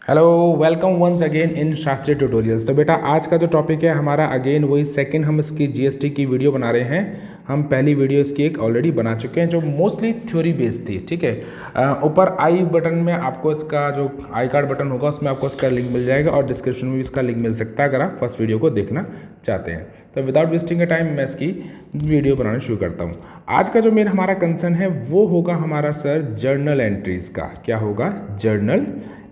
Hello, welcome once again in Shastri tutorials. तो बेटा आज का जो टॉपिक है हमारा अगेन वही सेकंड हम इसकी जीएसटी की वीडियो बना रहे हैं। हम पहली वीडियो इसकी एक ऑलरेडी बना चुके हैं जो मोस्टली थ्योरी बेस्ड थी। ठीक है, ऊपर आई बटन में आपको इसका जो आई कार्ड बटन होगा उसमें आपको इसका लिंक मिल जाएगा और डिस्क्रिप्शन में भी इसका लिंक मिल सकता है अगर आप फर्स्ट वीडियो को देखना चाहते हैं। तो विदाउट वेस्टिंग टाइम मैं इसकी वीडियो बनाना शुरू करता हूँ। आज का जो मेरा हमारा कंसर्न है वो होगा हमारा सर जर्नल एंट्रीज़ का। क्या होगा? जर्नल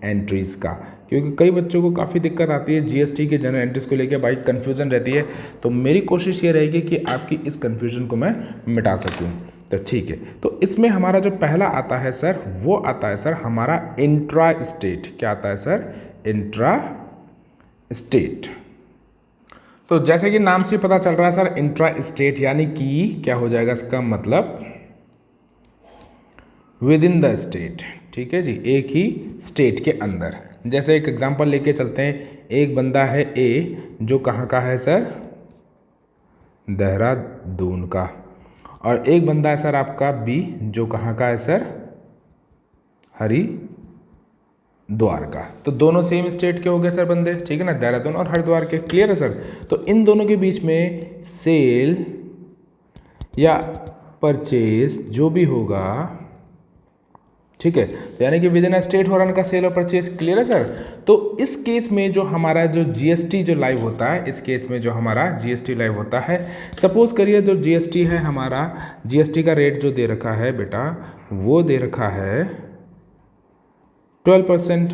एंट्रीज़ का। क्योंकि कई बच्चों को काफ़ी दिक्कत आती है जीएसटी के जर्नल एंट्रीज़ को लेकर, भाई कन्फ्यूज़न रहती है। तो मेरी कोशिश ये रहेगी कि आपकी इस कन्फ्यूज़न को मैं मिटा सकूँ। तो ठीक है, तो इसमें हमारा जो पहला आता है सर वो आता है सर हमारा इंट्रा स्टेट। क्या आता है सर? Intra state. तो जैसे कि नाम से पता चल रहा है सर इंट्रा स्टेट यानी कि क्या हो जाएगा इसका मतलब विद इन द स्टेट। ठीक है जी, एक ही स्टेट के अंदर। जैसे एक एग्जांपल लेके चलते हैं, एक बंदा है ए जो कहाँ का है सर? देहरादून का। और एक बंदा है सर आपका बी जो कहाँ का है सर? हरिद्वार का। तो दोनों सेम स्टेट के हो गए सर बंदे, ठीक है ना, देहरादून और हरिद्वार के। क्लियर है सर? तो इन दोनों के बीच में सेल या परचेज जो भी होगा, ठीक है, तो यानी कि विद इन स्टेट हो रहा है इनका सेल और परचेज। क्लियर है सर? तो इस केस में जो हमारा जो जीएसटी जो लाइव होता है, इस केस में जो हमारा जीएसटी लाइव होता है, सपोज करिए जो जीएसटी है हमारा, जीएसटी का रेट जो दे रखा है बेटा वो दे रखा है 12%।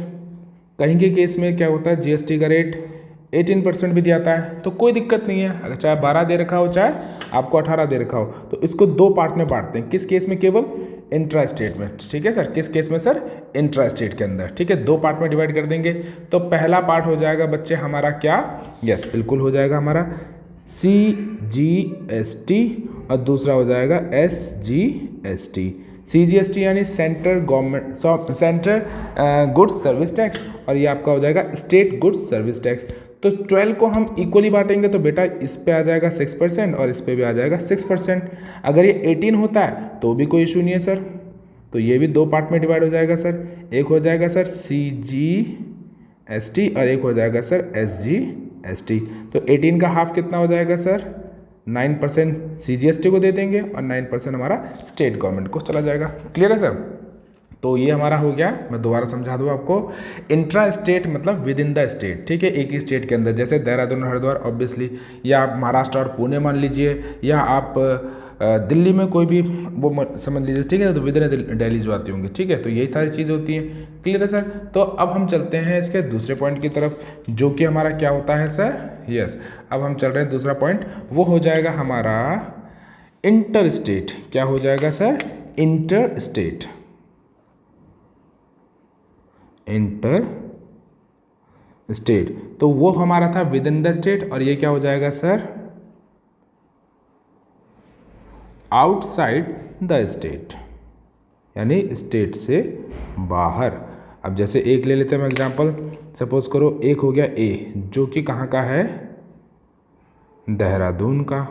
कहीं के केस में क्या होता है जीएसटी का रेट 18% भी दिया जाता है। तो कोई दिक्कत नहीं है, अगर चाहे 12 दे रखा हो चाहे आपको 18 दे रखा हो। तो इसको दो पार्ट में बांटते हैं। किस केस में? केवल इंट्रा स्टेट में। ठीक है सर? किस केस में सर? इंट्रा स्टेट के अंदर। ठीक है, दो पार्ट में डिवाइड कर देंगे। तो पहला पार्ट हो जाएगा बच्चे हमारा क्या? यस, बिल्कुल हो जाएगा हमारा CGST और दूसरा हो जाएगा SGST। CGST यानी central government central goods service tax और ये आपका हो जाएगा स्टेट गुड्स सर्विस टैक्स। तो 12 को हम इक्वली बांटेंगे तो बेटा इस पे आ जाएगा 6% और इस पे भी आ जाएगा 6%। अगर ये 18 होता है तो भी कोई इशू नहीं है सर। तो ये भी दो पार्ट में डिवाइड हो जाएगा सर। एक हो जाएगा सर CGST और एक हो जाएगा सर SGST। तो 18 का हाफ कितना हो जाएगा सर? 9% CGST को दे देंगे और 9% हमारा स्टेट गवर्नमेंट को चला जाएगा। क्लियर है सर? तो ये हमारा हो गया। मैं दोबारा समझा दूँ आपको, इंट्रा स्टेट मतलब विद इन द स्टेट। ठीक है, एक ही स्टेट के अंदर, जैसे देहरादून हरिद्वार ऑब्वियसली, या आप महाराष्ट्र और पुणे मान लीजिए, या आप दिल्ली में कोई भी वो समझ लीजिए। ठीक है, तो विद इन दिल्ली जो आती होंगी। ठीक है, तो यही सारी चीज़ें होती हैं। क्लियर है सर? तो अब हम चलते हैं इसके दूसरे पॉइंट की तरफ जो कि हमारा क्या होता है सर? यस, अब हम चल रहे हैं दूसरा पॉइंट, वो हो जाएगा हमारा इंटर स्टेट। क्या हो जाएगा sir? Inter state. Inter state तो वो हमारा था विद इन द स्टेट और ये क्या हो जाएगा सर? आउटसाइड द स्टेट, यानी स्टेट से बाहर। अब जैसे एक ले लेते हैं हम एग्जांपल, सपोज करो एक हो गया ए जो कि कहाँ का है? देहरादून का।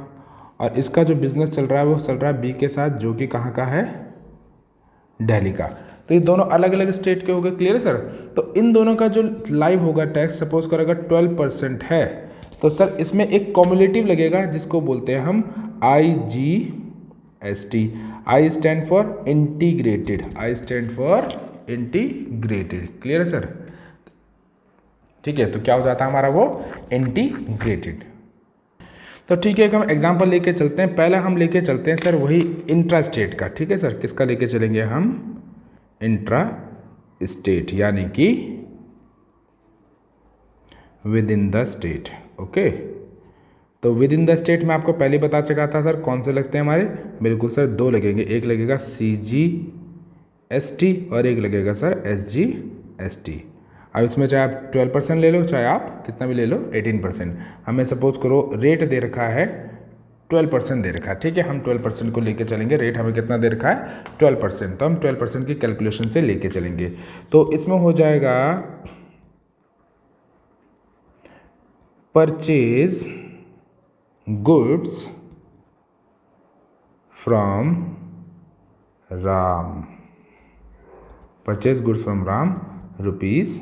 और इसका जो बिजनेस चल रहा है वो चल रहा है बी के साथ जो कि कहाँ का है? दिल्ली का। तो ये दोनों अलग अलग स्टेट के हो गए। क्लियर है सर? तो इन दोनों का जो लाइव होगा टैक्स, सपोज कर अगर 12% है तो सर इसमें एक कॉम्युलेटिव लगेगा जिसको बोलते हैं हम IGST। I stand for integrated, I stand for integrated. Clear है सर? ठीक है, तो क्या हो जाता है हमारा वो? इंटीग्रेटेड। तो ठीक है, हम एग्जांपल लेके चलते हैं। पहला हम लेके चलते हैं सर वही इंट्रा स्टेट का। ठीक है सर, किसका लेके चलेंगे हम? इंट्रा स्टेट यानी कि with in the state. Okay, तो विद इन द स्टेट में आपको पहले बता चुका था सर कौन से लगते हैं हमारे। बिल्कुल सर, दो लगेंगे, एक लगेगा CGST और एक लगेगा सर SGST। अब इसमें चाहे आप 12% ले लो चाहे आप कितना भी ले लो 18%। हमें सपोज करो रेट दे रखा है 12% दे रखा है। ठीक है, हम 12% को लेके चलेंगे। रेट हमें कितना दे रखा है? 12%। तो हम 12% की कैलकुलेशन से लेके चलेंगे। तो इसमें हो जाएगा purchase goods from Ram, purchase goods from Ram rupees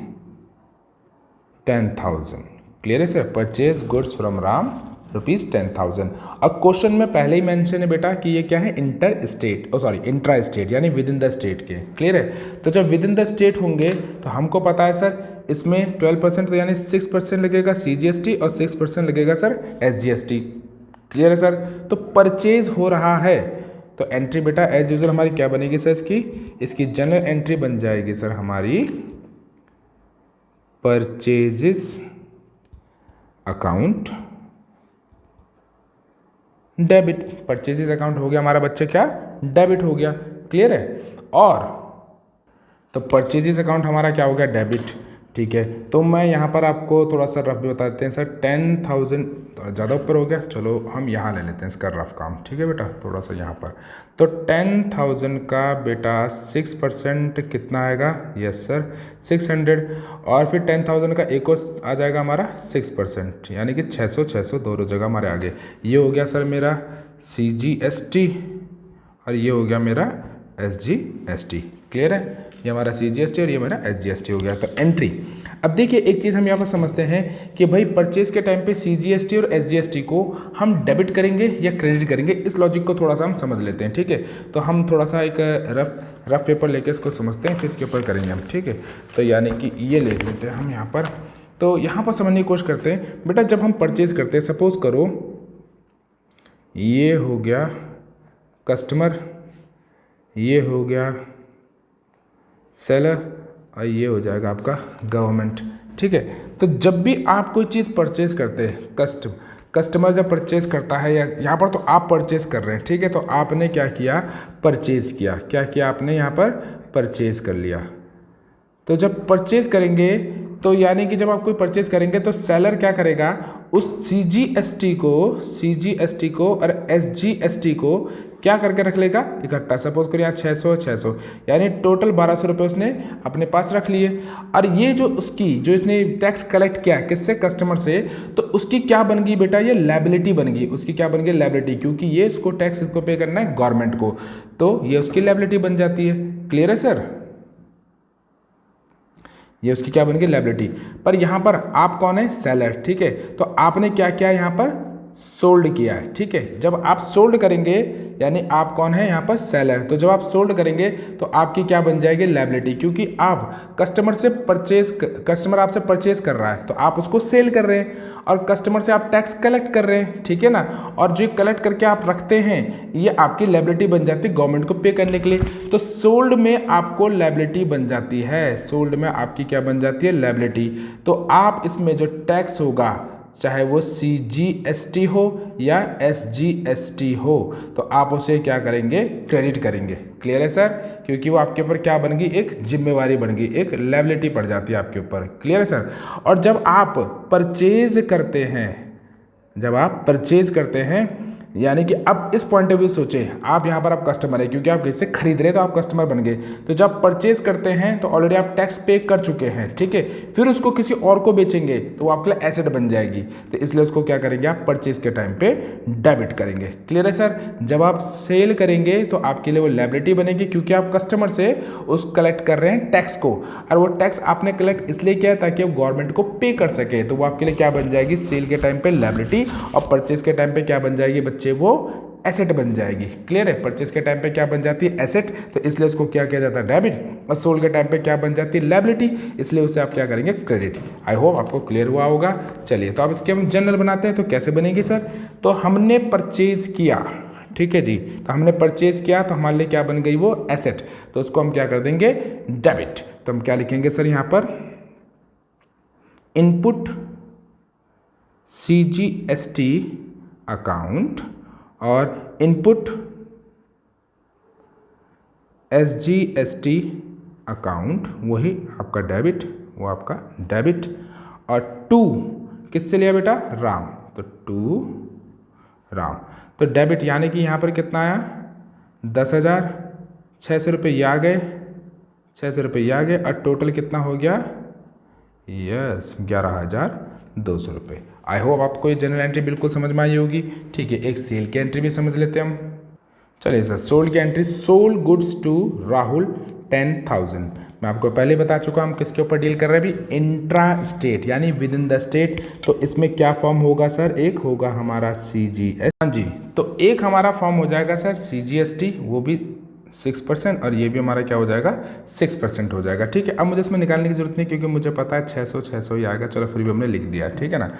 10,000। Clear है sir, purchase goods from Ram ₹10,000। अब क्वेश्चन में पहले ही मेंशन है बेटा कि ये क्या है, इंट्रा स्टेट यानी विद इन द स्टेट के। क्लियर है, तो जब विद इन द स्टेट होंगे तो हमको पता है सर इसमें 12% तो यानी 6% लगेगा CGST और 6% लगेगा सर SGST। क्लियर है सर, तो परचेज हो रहा है तो एंट्री बेटा एज यूजुअल हमारी क्या बनेगी सर, इसकी जनरल एंट्री बन जाएगी सर हमारी purchases account debit. Purchases account हो गया हमारा बच्चे क्या, डेबिट हो गया। क्लियर है, और तो परचेजेस अकाउंट हमारा क्या हो गया, डेबिट। ठीक है, तो मैं यहाँ पर आपको थोड़ा सा रफ भी बता देते हैं सर। 10,000 ज़्यादा ऊपर हो गया, चलो हम यहाँ ले लेते हैं इसका रफ काम। ठीक है बेटा, थोड़ा सा यहाँ पर तो 10,000 का बेटा 6% कितना आएगा, यस सर 600, और फिर 10,000 का एक और आ जाएगा हमारा 6%, यानी कि 600 दोनों जगह हमारे आगे। ये हो गया सर मेरा CGST और ये हो गया मेरा SGST। क्लियर है, ये हमारा CGST और ये मेरा SGST हो गया। तो एंट्री, अब देखिए एक चीज़ हम यहाँ पर समझते हैं कि भाई परचेज के टाइम पे CGST और SGST को हम डेबिट करेंगे या क्रेडिट करेंगे, इस लॉजिक को थोड़ा सा हम समझ लेते हैं। ठीक है, तो हम थोड़ा सा एक रफ पेपर लेके इसको समझते हैं, फिर इसके ऊपर करेंगे हम। ठीक है, तो यानी कि ये ले लेते हैं हम यहाँ पर। तो यहाँ पर समझने की कोशिश करते हैं बेटा, जब हम परचेज करते हैं, सपोज करो ये हो गया कस्टमर, ये हो गया सेलर और ये हो जाएगा आपका गवर्नमेंट। ठीक है, तो जब भी आप कोई चीज़ परचेज करते हैं, कस्टमर जब परचेज करता है, या यहाँ पर तो आप परचेज कर रहे हैं। ठीक है, तो आपने क्या किया, परचेज किया। क्या किया आपने, यहाँ पर परचेज कर लिया। तो जब परचेज करेंगे तो यानी कि जब आप कोई परचेज करेंगे तो सेलर क्या करेगा, उस CGST को और SGST को क्या करके रख लेगा, इकट्ठा। सपोज करिए यहाँ 600 यानी टोटल 1200 रुपये उसने अपने पास रख लिए। और ये जो इसने टैक्स कलेक्ट किया किससे, कस्टमर से, तो उसकी क्या बन गई बेटा, ये लायबिलिटी बन गई। उसकी क्या बन गई, लायबिलिटी, क्योंकि ये इसको टैक्स इसको पे करना है गवर्नमेंट को, तो ये उसकी लायबिलिटी बन जाती है। क्लियर है सर, ये उसकी क्या बन गई, लायबिलिटी। पर यहाँ पर आप कौन है, सेलर। ठीक है, तो आपने क्या किया, यहाँ पर सोल्ड किया है। ठीक है, जब आप सोल्ड करेंगे यानी आप कौन है, यहाँ पर सेलर। तो जब आप सोल्ड करेंगे तो आपकी क्या बन जाएगी, लायबिलिटी, क्योंकि आप कस्टमर आपसे परचेज कर रहा है तो आप उसको सेल कर रहे हैं, और कस्टमर से आप टैक्स कलेक्ट कर रहे हैं। ठीक है ना, और जो कलेक्ट करके आप रखते हैं ये आपकी लायबिलिटी बन जाती है गवर्नमेंट को पे करने के लिए। तो सोल्ड में आपको लायबिलिटी बन जाती है, सोल्ड में आपकी क्या बन जाती है, लायबिलिटी। तो आप इसमें जो टैक्स होगा, चाहे वो CGST हो या SGST हो, तो आप उसे क्या करेंगे, क्रेडिट करेंगे। क्लियर है सर, क्योंकि वो आपके ऊपर क्या बन गई, एक जिम्मेवारी बन गई, एक लायबिलिटी पड़ जाती है आपके ऊपर। क्लियर है सर, और जब आप परचेज करते हैं यानी कि अब इस पॉइंट ऑफ व्यू सोचें, आप यहाँ पर आप कस्टमर है, क्योंकि आप किसी से खरीद रहे हैं तो आप कस्टमर बन गए। तो जब परचेज करते हैं तो ऑलरेडी आप टैक्स पे कर चुके हैं। ठीक है, फिर उसको किसी और को बेचेंगे तो वो आपके लिए एसेट बन जाएगी, तो इसलिए उसको क्या करेंगे, आप परचेज के टाइम पे डेबिट करेंगे। क्लियर है सर, जब आप सेल करेंगे तो आपके लिए वो लायबिलिटी बनेगी, क्योंकि आप कस्टमर से उस कलेक्ट कर रहे हैं टैक्स को, और वो टैक्स आपने कलेक्ट इसलिए किया ताकि वो गवर्नमेंट को पे कर सके, तो वो आपके लिए क्या बन जाएगी, सेल के टाइम पे लायबिलिटी, और परचेज के टाइम पे क्या बन जाएगी बच्चे, वो एसेट बन जाएगी। क्लियर है, परचेज के टाइम पे क्या बन जाती है, एसेट, तो इसलिए उसको क्या किया जाता है, डेबिट, और सोल्ड के टाइम पे क्या बन जाती है, लायबिलिटी, इसलिए उसे आप क्या करेंगे, क्रेडिट। आई होप आपको क्लियर हुआ होगा। चलिए, तो अब इसके हम जनरल बनाते हैं, तो कैसे बनेगी सर, तो हमने परचेज किया। ठीक है जी, तो हमने परचेज किया तो हमारे लिए क्या बन गई, वो एसेट, तो उसको हम क्या कर देंगे, डेबिट। तो हम क्या लिखेंगे सर, यहाँ पर इनपुट CGST अकाउंट और इनपुट SGST अकाउंट, वही आपका डेबिट, वो आपका डेबिट। और टू किससे लिया बेटा, राम, तो टू राम, तो डेबिट यानी कि यहाँ पर कितना आया, 10,000, 600 रुपये ये आ गए, 600 रुपये ये आ गए, और टोटल कितना हो गया, यस 11,200 रुपये। आई होप आपको ये जनरल एंट्री बिल्कुल समझ में आई होगी। ठीक है, एक सेल की एंट्री भी समझ लेते हैं हम। चलिए सर, सोल्ड की entry, sold goods to Rahul 10,000। मैं आपको पहले बता चुका हूँ हम किसके ऊपर डील कर रहे हैं अभी, इंट्रा स्टेट यानी विद इन द स्टेट। तो इसमें क्या फॉर्म होगा सर, एक होगा हमारा CGS, हाँ जी, तो एक हमारा फॉर्म हो जाएगा सर CGST, वो भी 6% और ये भी हमारा क्या हो जाएगा 6% हो जाएगा। ठीक है, अब मुझे इसमें निकालने की जरूरत नहीं क्योंकि मुझे पता है 600 ही आएगा, चलो फिर भी हमने लिख दिया। ठीक है ना,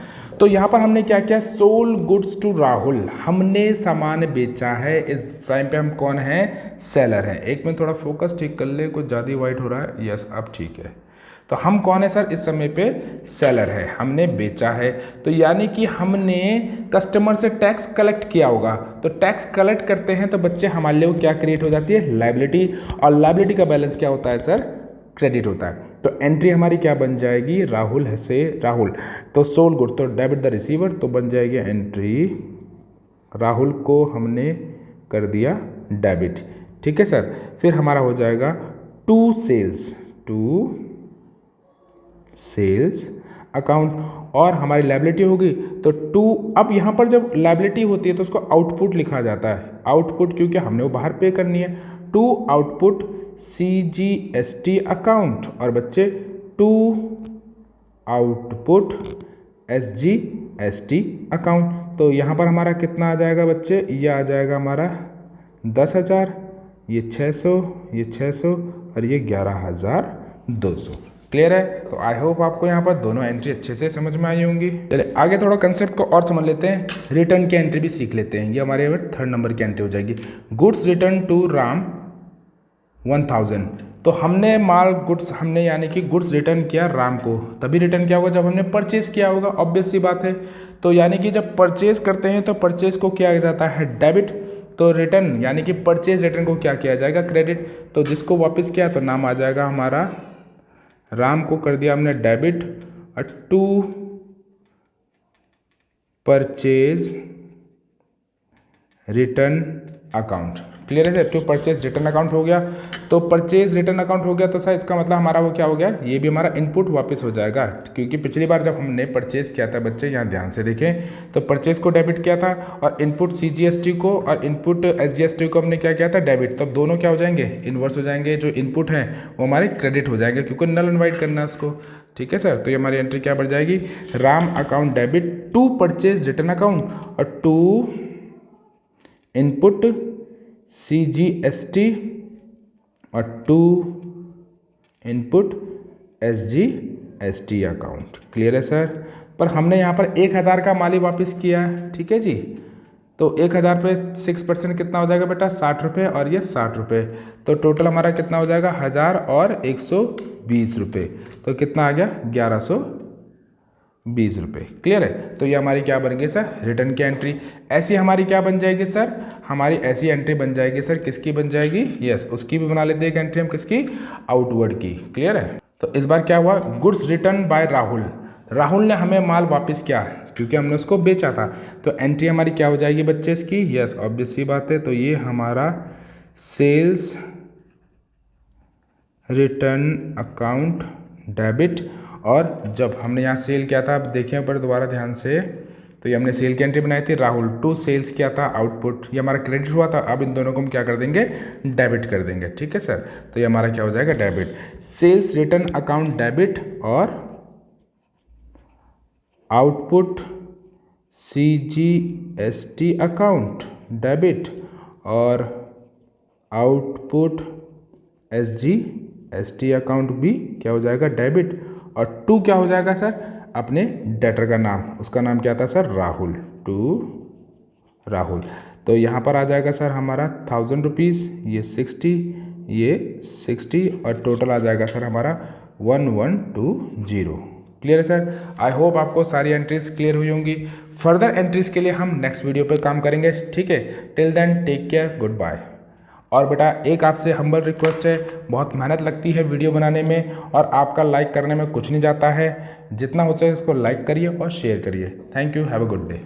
तो यहाँ पर हमने क्या किया, सोल गुड्स टू राहुल, हमने सामान बेचा है। इस टाइम पे हम कौन है, सेलर है। एक मिनट थोड़ा फोकस ठीक कर ले, कुछ ज़्यादा वाइट हो रहा है, यस अब ठीक है। तो हम कौन है सर, इस समय पे सेलर है, हमने बेचा है। तो यानी कि हमने कस्टमर से टैक्स कलेक्ट किया होगा। तो टैक्स कलेक्ट करते हैं तो बच्चे हमारे लिए क्या क्रिएट हो जाती है, लायबिलिटी, और लायबिलिटी का बैलेंस क्या होता है सर, क्रेडिट होता है। तो एंट्री हमारी क्या बन जाएगी, राहुल है से राहुल, तो सोल गुड, तो डेबिट द रिसीवर, तो बन जाएगी एंट्री राहुल को हमने कर दिया डेबिट। ठीक है सर, फिर हमारा हो जाएगा टू सेल्स अकाउंट, और हमारी लायबिलिटी होगी तो टू। अब यहाँ पर जब लायबिलिटी होती है तो उसको आउटपुट लिखा जाता है, आउटपुट, क्योंकि हमने वो बाहर पे करनी है। टू आउटपुट CGST अकाउंट, और बच्चे टू आउटपुट SGST अकाउंट। तो यहाँ पर हमारा कितना आ जाएगा बच्चे, ये आ जाएगा हमारा 10,000, ये 600, ये 600 और ये 11,200। क्लियर है। तो आई होप आपको यहाँ पर दोनों एंट्री अच्छे से समझ में आई होंगी। चलिए आगे थोड़ा कंसेप्ट को और समझ लेते हैं, रिटर्न की एंट्री भी सीख लेते हैं। ये हमारे 3rd नंबर की एंट्री हो जाएगी, गुड्स रिटर्न टू राम 1000। तो हमने माल गुड्स, हमने यानी कि गुड्स रिटर्न किया राम को, तभी रिटर्न किया होगा जब हमने परचेज किया होगा, ऑब्वियस सी बात है। तो यानी कि जब परचेज करते हैं तो परचेज को किया जाता है डेबिट, तो रिटर्न यानी कि परचेज रिटर्न को क्या किया जाएगा, क्रेडिट। तो जिसको वापस किया तो नाम आ जाएगा हमारा, राम को कर दिया हमने डेबिट, और to purchase return account. Clear है sir, to purchase return account हो गया। तो परचेज रिटर्न अकाउंट हो गया तो सर इसका मतलब हमारा वो क्या हो गया, ये भी हमारा इनपुट वापस हो जाएगा, क्योंकि पिछली बार जब हमने परचेज किया था बच्चे, यहाँ ध्यान से देखें, तो परचेज को डेबिट किया था और इनपुट CGST को और इनपुट SGST को हमने क्या किया था, डेबिट। तब दोनों क्या हो जाएंगे, इन्वर्स हो जाएंगे। जो इनपुट हैं वो हमारे क्रेडिट हो जाएंगे, क्योंकि नल इनवाइट करना है उसको। ठीक है सर, तो ये हमारी एंट्री क्या बढ़ जाएगी, Ram account debit to purchase return account, और टू इनपुट CGST और to input SGST account. Clear है सर। पर हमने यहाँ पर 1,000 का माल ही वापस किया है। ठीक है जी, तो 1,000 पे 6% कितना हो जाएगा बेटा, 60 रुपये, और ये 60 रुपये। तो टोटल हमारा कितना हो जाएगा, 1000 और 120 रुपये। तो कितना आ गया, 1120 रुपये। क्लियर है। तो ये हमारी क्या बन गई सर, रिटर्न की एंट्री। ऐसी हमारी क्या बन जाएगी सर, हमारी ऐसी एंट्री बन जाएगी सर, किसकी बन जाएगी, यस उसकी भी बना लेते हैं एंट्री हम, किसकी, आउटवर्ड की। क्लियर है। तो इस बार क्या हुआ, goods return by Rahul, Rahul ने हमें माल वापस किया क्योंकि हमने उसको बेचा था। तो एंट्री हमारी क्या हो जाएगी बच्चे इसकी, यस ऑब्वियस सी बात है। तो ये हमारा सेल्स रिटर्न अकाउंट डेबिट, और जब हमने यहाँ सेल किया था, अब देखें ऊपर दोबारा ध्यान से, तो ये हमने सेल की एंट्री बनाई थी, राहुल टू सेल्स किया था आउटपुट, ये हमारा क्रेडिट हुआ था। अब इन दोनों को हम क्या कर देंगे, डेबिट कर देंगे। ठीक है सर, तो ये हमारा क्या हो जाएगा, debit. Sales return account debit और आउटपुट CGST अकाउंट डेबिट और आउटपुट SGST अकाउंट भी क्या हो जाएगा, डेबिट। और टू क्या हो जाएगा सर, अपने डेटर का नाम, उसका नाम क्या था सर, राहुल, टू राहुल। तो यहाँ पर आ जाएगा सर हमारा 1000 रुपीज़, ये 60, ये 60, और टोटल आ जाएगा सर हमारा 1120। क्लियर है सर। आई होप आपको सारी एंट्रीज क्लियर हुई होंगी। फर्दर एंट्रीज के लिए हम नेक्स्ट वीडियो पे काम करेंगे। ठीक है, till then take care, goodbye. और बेटा एक आपसे हम्बल रिक्वेस्ट है, बहुत मेहनत लगती है वीडियो बनाने में और आपका लाइक करने में कुछ नहीं जाता है, जितना हो सके इसको लाइक करिए और शेयर करिए। Thank you, have a good day.